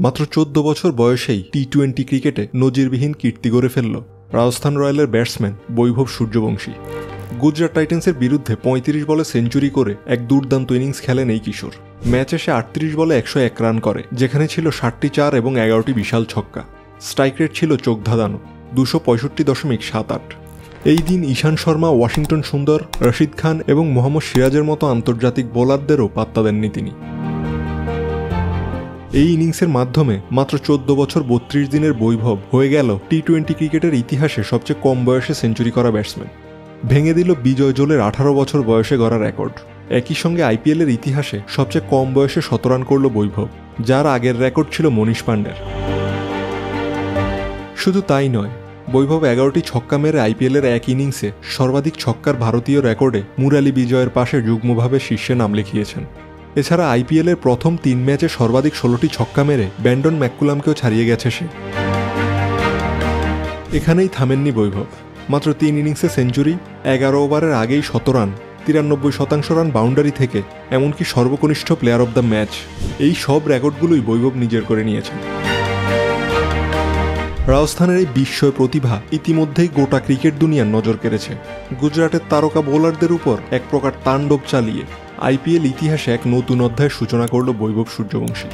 মাত্র 14 বছর বয়সেই টি-20 ক্রিকেটে নজিরবিহীন কীর্তি গড়ে ফেলল রাজস্থান রয়্যালের ব্যাটসম্যান বৈভব সূর্যবংশী। গুজরাট টাইটান্সের বিরুদ্ধে 35 বলে সেঞ্চুরি করে এক দুর্দান্ত ইনিংস খেলেন এই কিশোর। ম্যাচে সে 38 বলে 101 রান করে, যেখানে ছিল 60টি চার এবং 11টি বিশাল ছক্কা। স্ট্রাইক রেট ছিল চোখ ধাঁধানো 265.78। এই দিন ঈশান শর্মা, ওয়াশিংটন সুন্দর, রশিদ খান এবং মোহাম্মদ সিরাজের মতো আন্তর্জাতিক বোলারদেরও পাত্তা দেননি তিনি। এই ইনিংসের মাধ্যমে মাত্র 14 বছর 32 দিনের বৈভব হয়ে গেল টি-20 ক্রিকেটের ইতিহাসে সবচেয়ে কম বয়সে সেঞ্চুরি করা ব্যাটসম্যান। ভেঙে দিল বিজয় জোলের 18 বছর বয়সে গড়া রেকর্ড। একই সঙ্গে আইপিএলের ইতিহাসে সবচেয়ে কম বয়সে 100 রান করল বৈভব, যার আগের রেকর্ড ছিল মনীষ পান্ডের। শুধু তাই নয়, বৈভব 11টি ছক্কা মেরে আইপিএলের এক ইনিংসে সর্বাধিক ছক্কার ভারতীয় রেকর্ডে মুরালি বিজয়ের পাশে যুগ্মভাবে শীর্ষে নাম লিখিয়েছেন। এছাড়া আইপিএলের প্রথম 3 ম্যাচে সর্বাধিক 16টি ছক্কা মেরে ব্যান্ডন ম্যাককুলামকেও ছাড়িয়ে গেছে সে। এখানেই থামেননি বৈভব। মাত্র 3 ইনিংসে সেঞ্চুরি, 11 ওভারের আগেই 100 রান, 93% রান বাউন্ডারি থেকে, এমনকি সর্বকনিষ্ঠ প্লেয়ার অব দ্য ম্যাচ। এই সব রেকর্ডগুলোই বৈভব নিজের করে নিয়েছেন। রাজস্থানের এই বিস্ময় প্রতিভা ইতিমধ্যেই গোটা ক্রিকেট দুনিয়ার নজর কেড়েছে। গুজরাটের তারকা বোলারদের উপর এক প্রকার তাণ্ডব চালিয়ে আইপিএল ইতিহাসে এক নতুন অধ্যায়ের সূচনা করল বৈভব সূর্যবংশী।